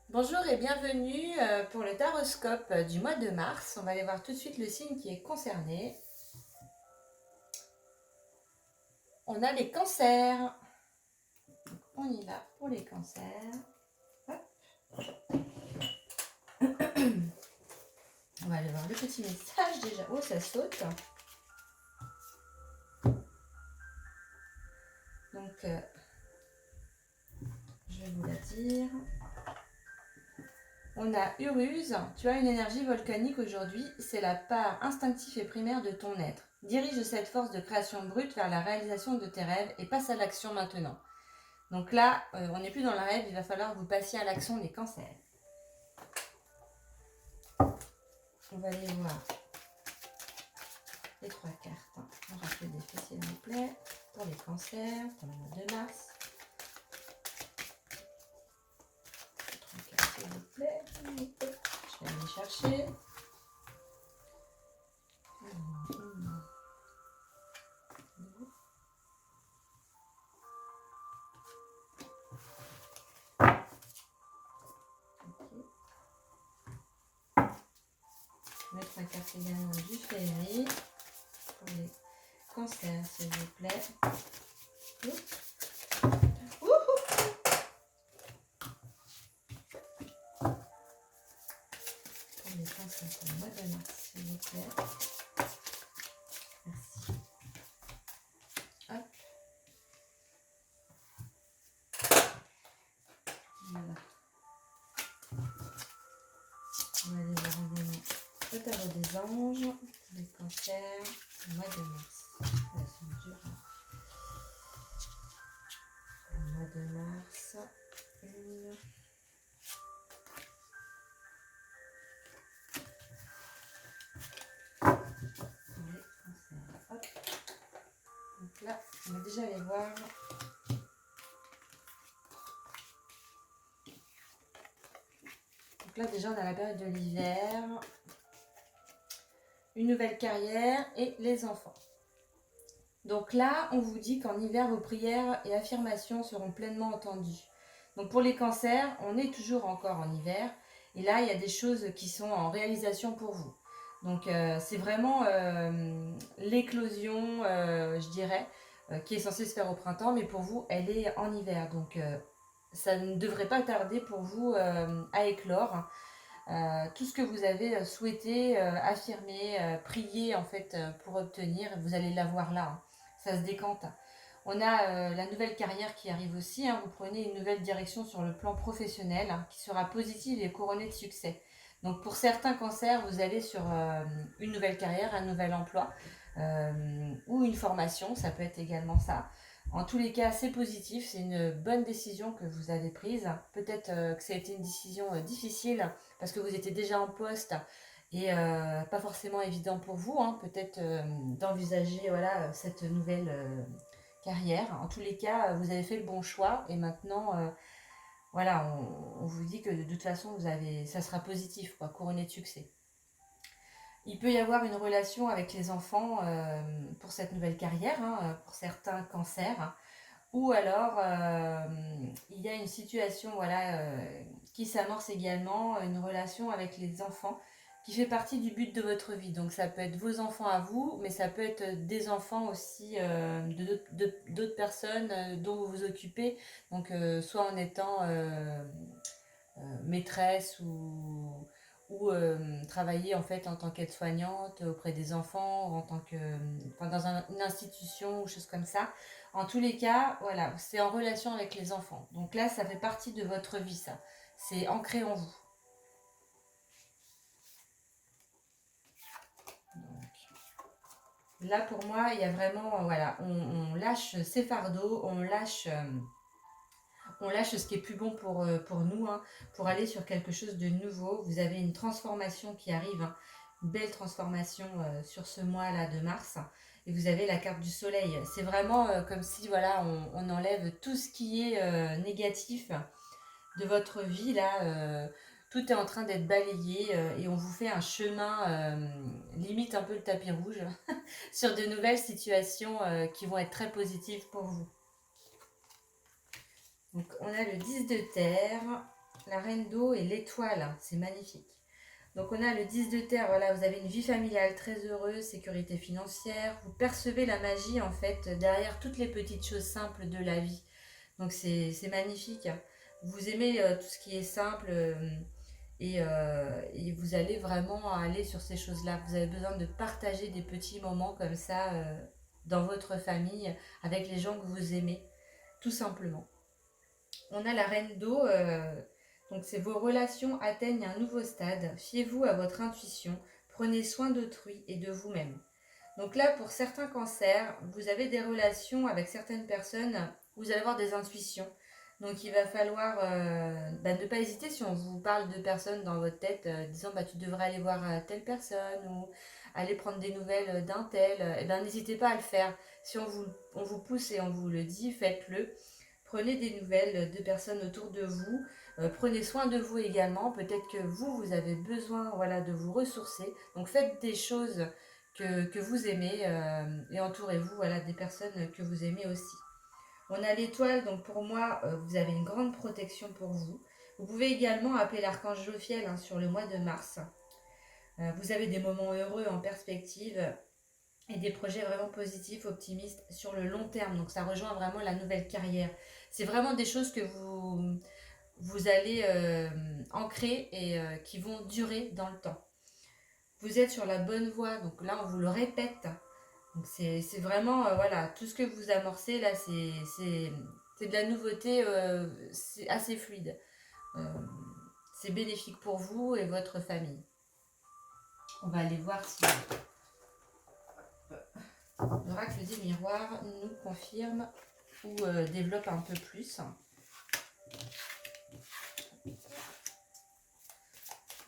Bonjour et bienvenue pour le taroscope du mois de mars. On va aller voir tout de suite le signe qui est concerné. On a les cancers. Donc, on y va pour les cancers. Hop. On va aller voir le petit message déjà. Oh, ça saute. Donc, je vais vous la dire. On a Uruse, tu as une énergie volcanique aujourd'hui, c'est la part instinctive et primaire de ton être. Dirige cette force de création brute vers la réalisation de tes rêves et passe à l'action maintenant. Donc là, on n'est plus dans le rêve, il va falloir que vous passiez à l'action des cancers. On va aller voir les trois cartes. On rappelle des faits s'il vous plaît, pour les cancers, pour le mois de mars. Les trois cartes s'il vous plaît. Je vais aller les chercher. Les trois cartes également du février. Pour les cancers s'il vous plaît. Pour les cancers pour le mois de mars s'il vous plaît. Merci. Hop. Voilà. On va aller voir également le tarot des anges, les cancers, le mois de mars. Relation durable. Le mois de mars. Une. Pour les cancers. Hop. Donc là, on va déjà aller voir. Donc là, déjà, on a la période de l'hiver, une nouvelle carrière et les enfants. Donc là, on vous dit qu'en hiver, vos prières et affirmations seront pleinement entendues. Donc pour les cancers, on est toujours encore en hiver. Et là, il y a des choses qui sont en réalisation pour vous. Donc c'est vraiment l'éclosion, je dirais, qui est censée se faire au printemps. Mais pour vous, elle est en hiver. Donc ça ne devrait pas tarder pour vous à éclore. Tout ce que vous avez souhaité, affirmer, prier en fait pour obtenir, vous allez l'avoir là. Hein. Ça se décante. On a la nouvelle carrière qui arrive aussi. Hein. Vous prenez une nouvelle direction sur le plan professionnel hein, qui sera positive et couronnée de succès. Donc pour certains cancers, vous allez sur une nouvelle carrière, un nouvel emploi ou une formation. Ça peut être également ça. En tous les cas, c'est positif, c'est une bonne décision que vous avez prise. Peut-être que ça a été une décision difficile parce que vous étiez déjà en poste et pas forcément évident pour vous, hein, peut-être d'envisager voilà, cette nouvelle carrière. En tous les cas, vous avez fait le bon choix et maintenant, voilà, on vous dit que de toute façon, ça sera positif, quoi, couronné de succès. Il peut y avoir une relation avec les enfants pour cette nouvelle carrière, hein, pour certains cancers. Hein. Ou alors, il y a une situation voilà, qui s'amorce également, une relation avec les enfants qui fait partie du but de votre vie. Donc ça peut être vos enfants à vous, mais ça peut être des enfants aussi d'autres personnes dont vous vous occupez. Donc soit en étant maîtresse ou travailler en fait en tant qu'aide-soignante auprès des enfants, en tant que dans une institution ou chose comme ça. En tous les cas, voilà, c'est en relation avec les enfants. Donc là, ça fait partie de votre vie, ça. C'est ancré en vous. Donc, là, pour moi, il y a vraiment, voilà, on lâche ses fardeaux, on lâche ce qui est plus bon pour nous, hein, pour aller sur quelque chose de nouveau. Vous avez une transformation qui arrive, hein, une belle transformation sur ce mois-là de mars. Et vous avez la carte du soleil. C'est vraiment comme si voilà, on enlève tout ce qui est négatif de votre vie. Là, tout est en train d'être balayé et on vous fait un chemin, limite un peu le tapis rouge, sur de nouvelles situations qui vont être très positives pour vous. Donc on a le 10 de terre, la reine d'eau et l'étoile, c'est magnifique. Donc on a le 10 de terre, voilà, vous avez une vie familiale très heureuse, sécurité financière, vous percevez la magie en fait derrière toutes les petites choses simples de la vie. Donc c'est magnifique. Vous aimez tout ce qui est simple et vous allez vraiment aller sur ces choses-là. Vous avez besoin de partager des petits moments comme ça dans votre famille avec les gens que vous aimez, tout simplement. On a la reine d'eau, donc c'est vos relations atteignent un nouveau stade. Fiez-vous à votre intuition, prenez soin d'autrui et de vous-même. Donc là, pour certains cancers, vous avez des relations avec certaines personnes, vous allez avoir des intuitions. Donc il va falloir ne pas hésiter si on vous parle de personnes dans votre tête, disant tu devrais aller voir telle personne ou aller prendre des nouvelles d'un tel, eh ben n'hésitez pas à le faire. Si on vous pousse et on vous le dit, faites-le. Prenez des nouvelles de personnes autour de vous. Prenez soin de vous également. Peut-être que vous avez besoin voilà, de vous ressourcer. Donc faites des choses que vous aimez et entourez-vous voilà, des personnes que vous aimez aussi. On a l'étoile, donc pour moi, vous avez une grande protection pour vous. Vous pouvez également appeler l'archange Jophiel sur le mois de mars. Vous avez des moments heureux en perspective et des projets vraiment positifs, optimistes sur le long terme. Donc ça rejoint vraiment la nouvelle carrière. C'est vraiment des choses que vous allez ancrer et qui vont durer dans le temps. Vous êtes sur la bonne voie, donc là on vous le répète. Donc c'est vraiment, voilà, tout ce que vous amorcez là, c'est de la nouveauté, c'est assez fluide. Euh, c'est bénéfique pour vous et votre famille. On va aller voir si l'oracle des miroirs nous confirme ou développe un peu plus.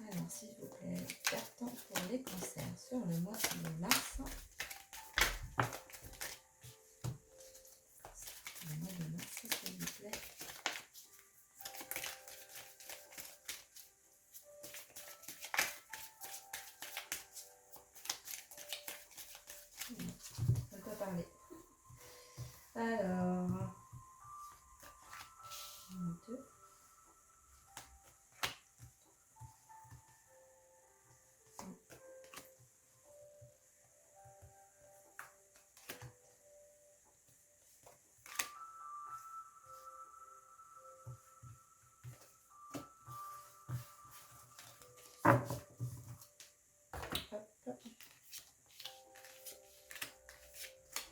Alors, s'il vous plaît, carton pour les cancers sur le mois de mars. Le mois de mars, s'il vous plaît. On peut pas parler. Alors, 2.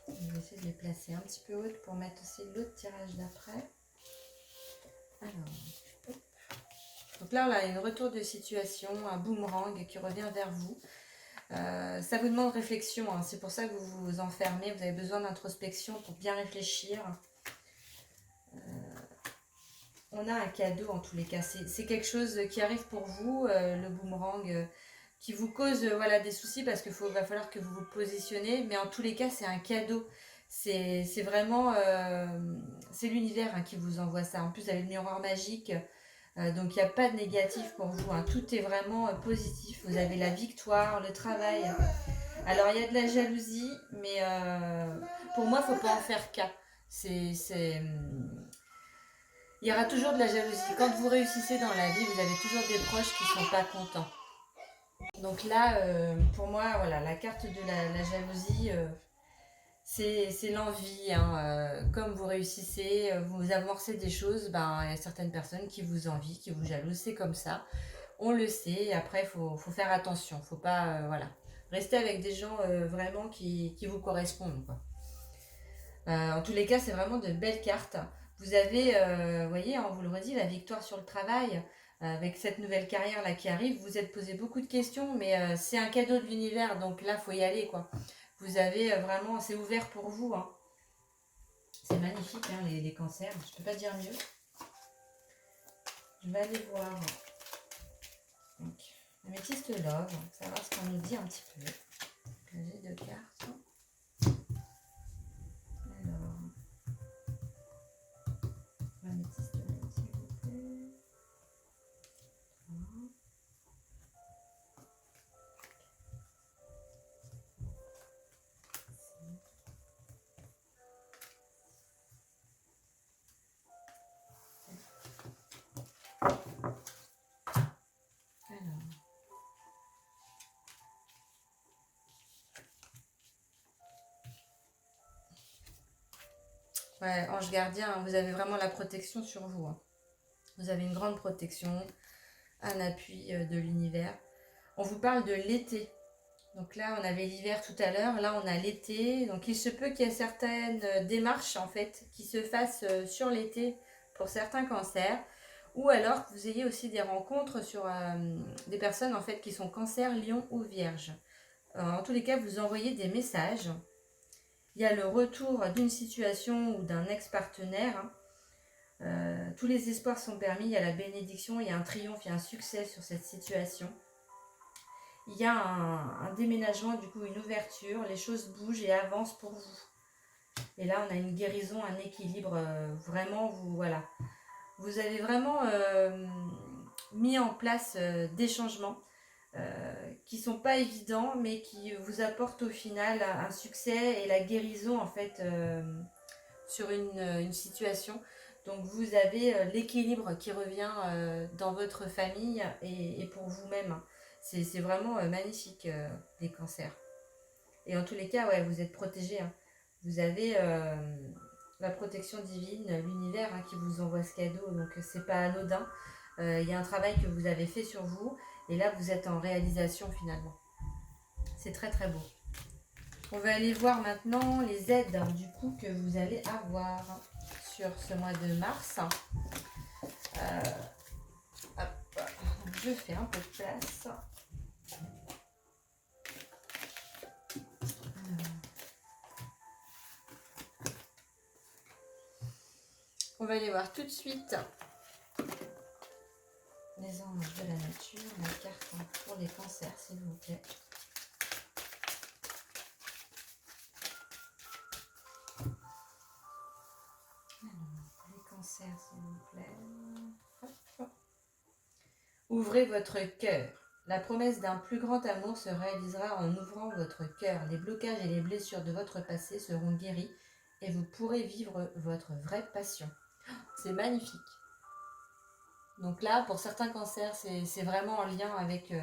Je vais essayer de les placer un petit peu hautes pour mettre aussi l'autre tirage d'après. Alors, hop. Donc là, on a une retour de situation, un boomerang qui revient vers vous. Ça vous demande réflexion, c'est pour ça que vous vous enfermez, vous avez besoin d'introspection pour bien réfléchir. On a un cadeau en tous les cas, c'est quelque chose qui arrive pour vous, le boomerang, qui vous cause voilà, des soucis parce qu'il va falloir que vous vous positionnez, mais en tous les cas c'est un cadeau, c'est vraiment, c'est l'univers qui vous envoie ça. En plus vous avez le miroir magique, donc il n'y a pas de négatif pour vous, tout est vraiment positif, vous avez la victoire, le travail. Alors il y a de la jalousie, mais pour moi il ne faut pas en faire cas. Il y aura toujours de la jalousie. Quand vous réussissez dans la vie, vous avez toujours des proches qui ne sont pas contents. Donc là, pour moi, voilà, la carte de la jalousie, c'est l'envie. Comme vous réussissez, vous amorcez des choses, il y a certaines personnes qui vous envient, qui vous jalousent. C'est comme ça. On le sait. Après, il faut faire attention. Faut pas, voilà. Rester avec des gens vraiment qui vous correspondent, quoi. En tous les cas, c'est vraiment de belles cartes. Vous avez, vous voyez, on vous le redit, la victoire sur le travail. Avec cette nouvelle carrière là qui arrive, vous êtes posé beaucoup de questions, mais c'est un cadeau de l'univers, donc là, faut y aller, quoi. Vous avez vraiment, c'est ouvert pour vous. C'est magnifique, les cancers. Je peux pas dire mieux. Je vais aller voir. Donc, Améthyste Love, savoir ce qu'on nous dit un petit peu. J'ai 2 cartes. Alors, Améthyste Love, s'il vous plaît. Ouais, ange gardien, hein, vous avez vraiment la protection sur vous. Hein. Vous avez une grande protection, un appui de l'univers. On vous parle de l'été. Donc là, on avait l'hiver tout à l'heure. Là, on a l'été. Donc il se peut qu'il y ait certaines démarches, en fait, qui se fassent sur l'été pour certains cancers. Ou alors que vous ayez aussi des rencontres sur des personnes, en fait, qui sont cancer, lion ou vierge. En tous les cas, vous envoyez des messages. Il y a le retour d'une situation ou d'un ex-partenaire. Hein. Tous les espoirs sont permis, il y a la bénédiction, il y a un triomphe, il y a un succès sur cette situation. Il y a un déménagement, du coup une ouverture, les choses bougent et avancent pour vous. Et là on a une guérison, un équilibre, vraiment, voilà. Vous avez vraiment mis en place des changements qui ne sont pas évidents, mais qui vous apportent au final un succès et la guérison en fait sur une situation. Donc vous avez l'équilibre qui revient dans votre famille et pour vous-même. C'est vraiment magnifique les cancers. Et en tous les cas, ouais, vous êtes protégés. Hein. Vous avez la protection divine, l'univers qui vous envoie ce cadeau. Donc c'est pas anodin. Il y a un travail que vous avez fait sur vous. Et là, vous êtes en réalisation finalement. C'est très très beau. On va aller voir maintenant les aides du coup que vous allez avoir sur ce mois de mars. Hop, je fais un peu de place. On va aller voir tout de suite les anges de la nature, la carte pour les cancers s'il vous plaît. Alors, les cancers s'il vous plaît. Hop. Ouvrez votre cœur. La promesse d'un plus grand amour se réalisera en ouvrant votre cœur. Les blocages et les blessures de votre passé seront guéris et vous pourrez vivre votre vraie passion. C'est magnifique. Donc là, pour certains cancers, c'est vraiment en lien avec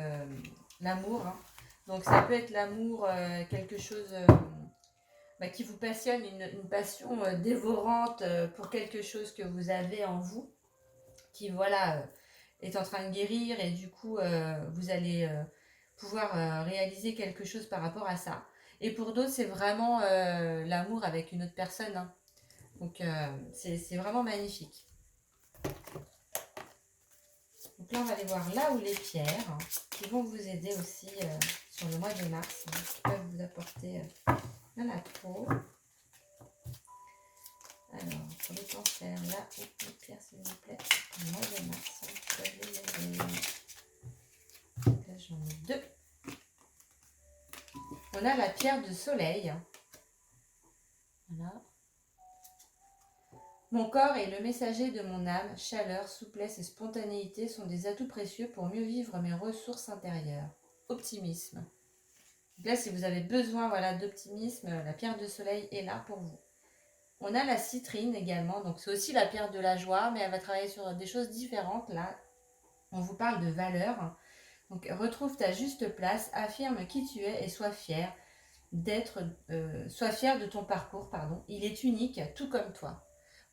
l'amour. Hein. Donc ça peut être l'amour, quelque chose qui vous passionne, une passion dévorante pour quelque chose que vous avez en vous, qui voilà est en train de guérir et du coup vous allez pouvoir réaliser quelque chose par rapport à ça. Et pour d'autres, c'est vraiment l'amour avec une autre personne. Hein. Donc c'est vraiment magnifique. Donc là, on va aller voir là où les pierres qui vont vous aider aussi sur le mois de mars, qui peuvent vous apporter dans la peau. Alors, pour les cancers, là où les pierres, s'il vous plaît, pour le mois de mars, qui peuvent les aider. Là, j'en ai deux. On a la pierre de soleil. Voilà. Mon corps est le messager de mon âme. Chaleur, souplesse et spontanéité sont des atouts précieux pour mieux vivre mes ressources intérieures. Optimisme. Donc là, si vous avez besoin d'optimisme, la pierre de soleil est là pour vous. On a la citrine également. Donc c'est aussi la pierre de la joie, mais elle va travailler sur des choses différentes. Là, on vous parle de valeur. Donc retrouve ta juste place, affirme qui tu es et sois fier sois fier de ton parcours, Il est unique, tout comme toi.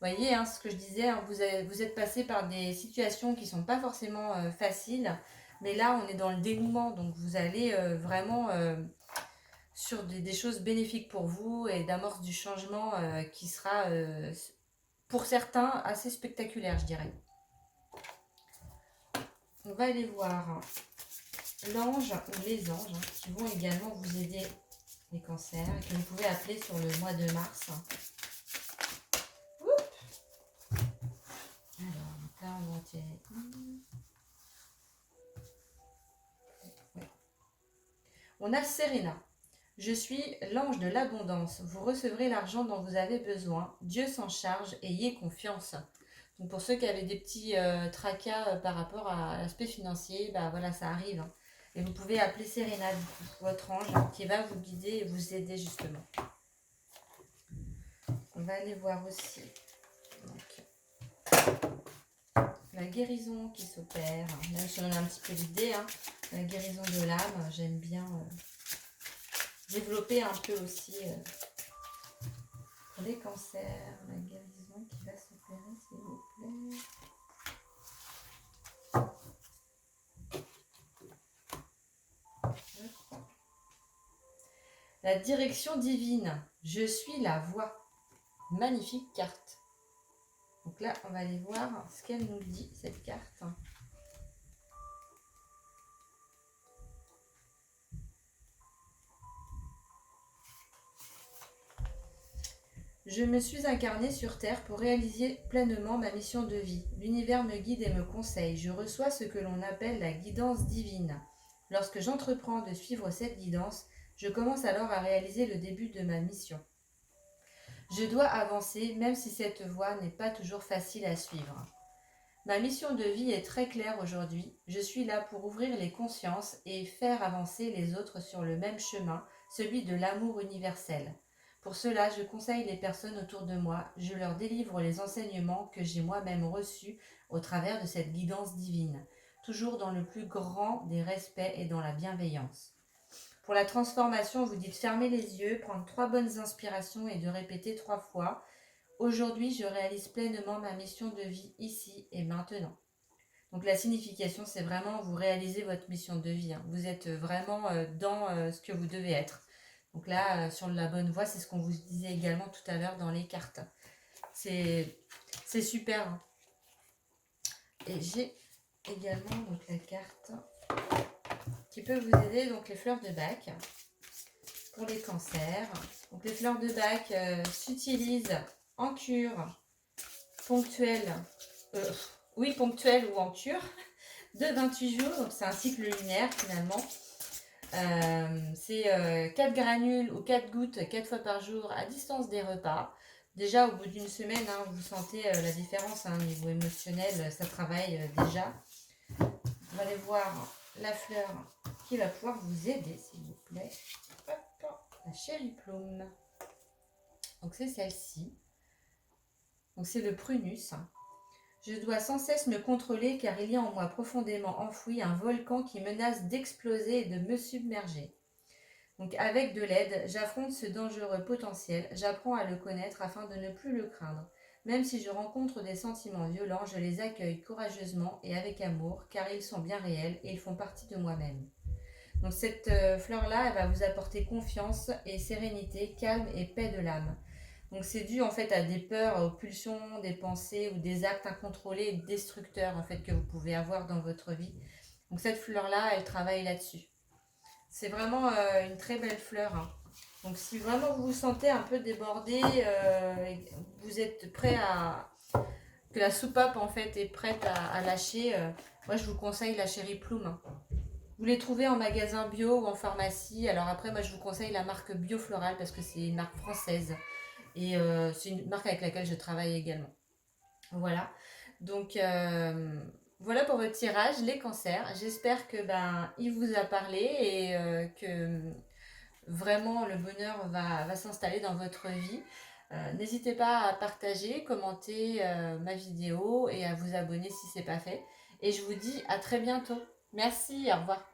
Vous voyez, ce que je disais, vous êtes passé par des situations qui ne sont pas forcément faciles, mais là, on est dans le dénouement, donc vous allez vraiment sur des choses bénéfiques pour vous et d'amorce du changement qui sera, pour certains, assez spectaculaire, je dirais. On va aller voir l'ange ou les anges qui vont également vous aider les cancers, que vous pouvez appeler sur le mois de mars. Alors, là, on va en tirer une. Ouais. On a Serena. Je suis l'ange de l'abondance. Vous recevrez l'argent dont vous avez besoin. Dieu s'en charge. Ayez confiance. Donc, pour ceux qui avaient des petits tracas par rapport à l'aspect financier, voilà, ça arrive. Et vous pouvez appeler Serena, votre ange, qui va vous guider et vous aider justement. On va aller voir aussi la guérison qui s'opère. Même si on a un petit peu l'idée, la guérison de l'âme, j'aime bien développer un peu aussi Pour les cancers, la guérison qui va s'opérer, s'il vous plaît. La direction divine. Je suis la voie. Magnifique carte. Donc là, on va aller voir ce qu'elle nous dit, cette carte. Je me suis incarnée sur Terre pour réaliser pleinement ma mission de vie. L'univers me guide et me conseille. Je reçois ce que l'on appelle la guidance divine. Lorsque j'entreprends de suivre cette guidance, je commence alors à réaliser le début de ma mission. Je dois avancer, même si cette voie n'est pas toujours facile à suivre. Ma mission de vie est très claire aujourd'hui. Je suis là pour ouvrir les consciences et faire avancer les autres sur le même chemin, celui de l'amour universel. Pour cela, je conseille les personnes autour de moi, je leur délivre les enseignements que j'ai moi-même reçus au travers de cette guidance divine, toujours dans le plus grand des respects et dans la bienveillance. Pour la transformation, vous dites fermer les yeux, prendre 3 bonnes inspirations et de répéter 3 fois. Aujourd'hui, je réalise pleinement ma mission de vie ici et maintenant. Donc la signification, c'est vraiment vous réalisez votre mission de vie. Hein. Vous êtes vraiment dans ce que vous devez être. Donc là, sur la bonne voie, c'est ce qu'on vous disait également tout à l'heure dans les cartes. C'est super. Hein. Et j'ai également donc, la carte qui peut vous aider, donc les fleurs de Bach pour les cancers. Donc les fleurs de Bach s'utilisent en cure ponctuelle, ponctuelle ou en cure de 28 jours. Donc c'est un cycle lunaire finalement. C'est 4 granules ou 4 gouttes 4 fois par jour à distance des repas. Déjà au bout d'une semaine, hein, vous sentez la différence au niveau émotionnel, ça travaille déjà. On va aller voir la fleur qui va pouvoir vous aider, s'il vous plaît. Hop, la Cherry Plum. Donc c'est celle-ci. Donc c'est le prunus. Je dois sans cesse me contrôler car il y a en moi profondément enfoui un volcan qui menace d'exploser et de me submerger. Donc avec de l'aide, j'affronte ce dangereux potentiel, j'apprends à le connaître afin de ne plus le craindre. Même si je rencontre des sentiments violents, je les accueille courageusement et avec amour car ils sont bien réels et ils font partie de moi-même. Donc cette fleur-là, elle va vous apporter confiance et sérénité, calme et paix de l'âme. Donc c'est dû en fait à des peurs, aux pulsions, des pensées ou des actes incontrôlés et destructeurs en fait que vous pouvez avoir dans votre vie. Donc cette fleur-là, elle travaille là-dessus. C'est vraiment une très belle fleur. Hein. Donc si vraiment vous vous sentez un peu débordé, vous êtes prêt à... que la soupape en fait est prête à lâcher, moi je vous conseille la Cherry Plum. Hein. Vous les trouvez en magasin bio ou en pharmacie. Alors après, moi je vous conseille la marque Biofloral parce que c'est une marque française. Et c'est une marque avec laquelle je travaille également. Voilà. Donc voilà pour votre tirage, les cancers. J'espère que il vous a parlé et que vraiment le bonheur va s'installer dans votre vie. N'hésitez pas à partager, commenter ma vidéo et à vous abonner si ce n'est pas fait. Et je vous dis à très bientôt. Merci, au revoir.